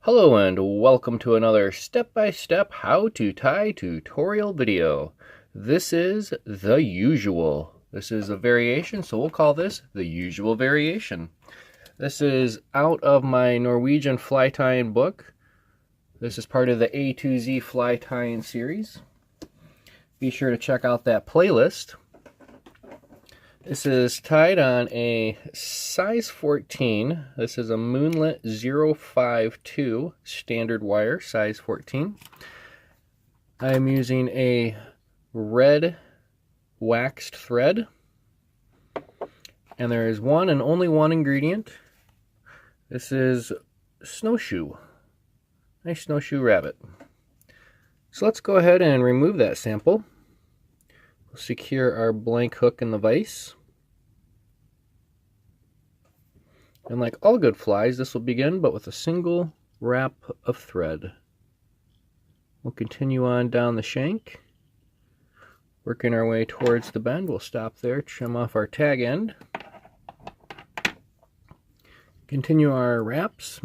Hello and welcome to another step-by-step how to tie tutorial video. This is the usual. This is a variation, so we'll call this the usual variation. This is out of my Norwegian fly tying book. This is part of the A to Z fly tying series. Be sure to check out that playlist. This is tied on a size 14. This is a Moonlit ML052 standard wire, size 14. I'm using a red waxed thread. And there is one and only one ingredient. This is Snowshoe. Nice snowshoe rabbit. So let's go ahead and remove that sample. We'll secure our blank hook in the vise. And like all good flies, this will begin but with a single wrap of thread. We'll continue on down the shank, working our way towards the bend. We'll stop there, trim off our tag end, continue our wraps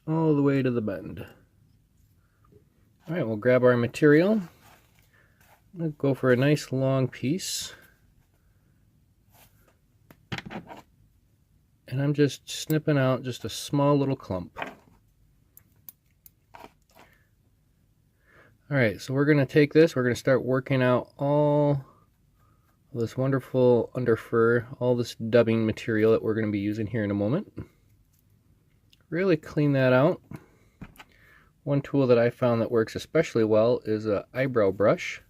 all the way to the bend. Alright, we'll grab our material. We'll go for a nice long piece. And I'm just snipping out just a small little clump. Alright, so we're going to take this, we're going to start working out all this wonderful underfur, all this dubbing material that we're going to be using here in a moment. Really clean that out. One tool that I found that works especially well is an eyebrow brush.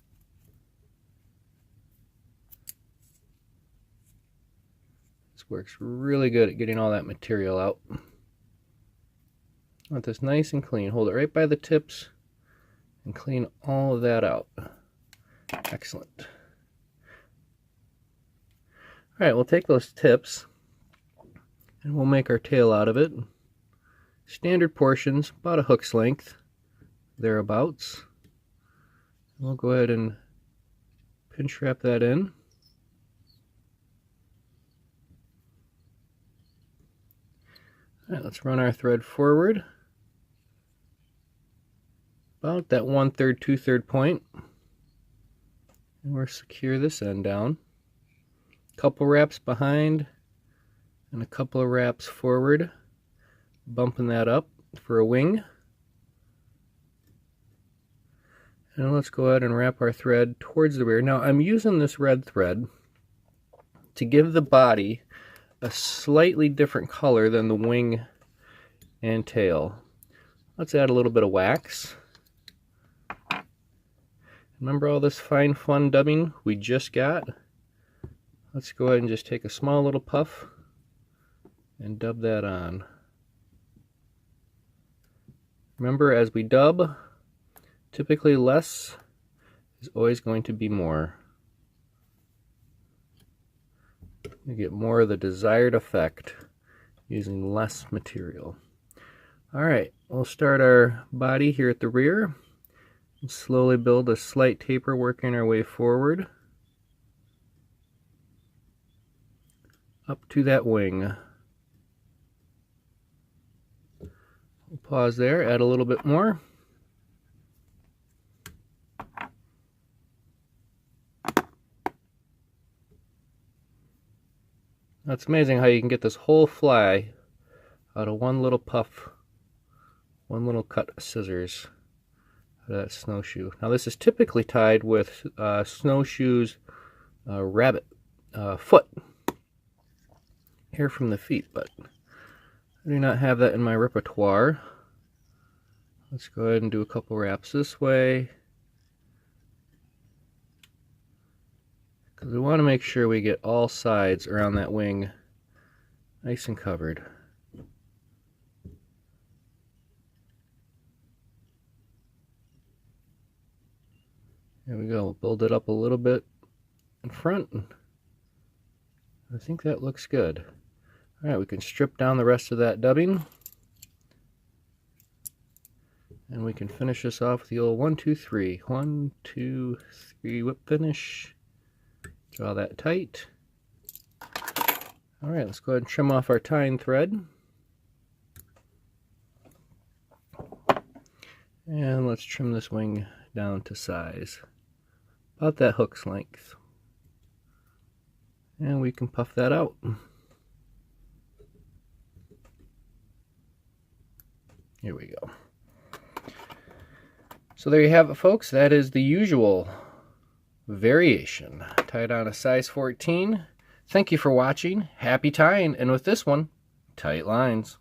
Works really good at getting all that material out. Want this nice and clean. Hold it right by the tips and clean all of that out. Excellent. Alright, we'll take those tips and we'll make our tail out of it. Standard portions, about a hook's length, thereabouts. We'll go ahead and pinch wrap that in. Alright, let's run our thread forward about that 1/3, 2/3 point, and we'll secure this end down. Couple wraps behind and a couple of wraps forward, bumping that up for a wing. And let's go ahead and wrap our thread towards the rear. Now I'm using this red thread to give the body a slightly different color than the wing and tail. Let's add a little bit of wax. Remember all this fine fun dubbing we just got? Let's go ahead and just take a small little puff and dub that on. Remember, as we dub, typically less is always going to be more. You get more of the desired effect using less material. Alright, we'll start our body here at the rear and slowly build a slight taper, working our way forward up to that wing. We'll pause there, add a little bit more. It's amazing how you can get this whole fly out of one little puff, one little cut of scissors out of that snowshoe. Now this is typically tied with Snowshoe's rabbit foot, hair from the feet, but I do not have that in my repertoire. Let's go ahead and do a couple wraps this way, because we want to make sure we get all sides around that wing nice and covered. There we go. We'll build it up a little bit in front. I think that looks good. Alright, we can strip down the rest of that dubbing. And we can finish this off with the old 1, 2, 3. 1, 2, 3 whip finish. Draw that tight. Alright, let's go ahead and trim off our tying thread. And let's trim this wing down to size, about that hook's length. And we can puff that out. Here we go. So there you have it, folks. That is the usual variation. Tied on a size 14. Thank you for watching. Happy tying. And with this one, tight lines.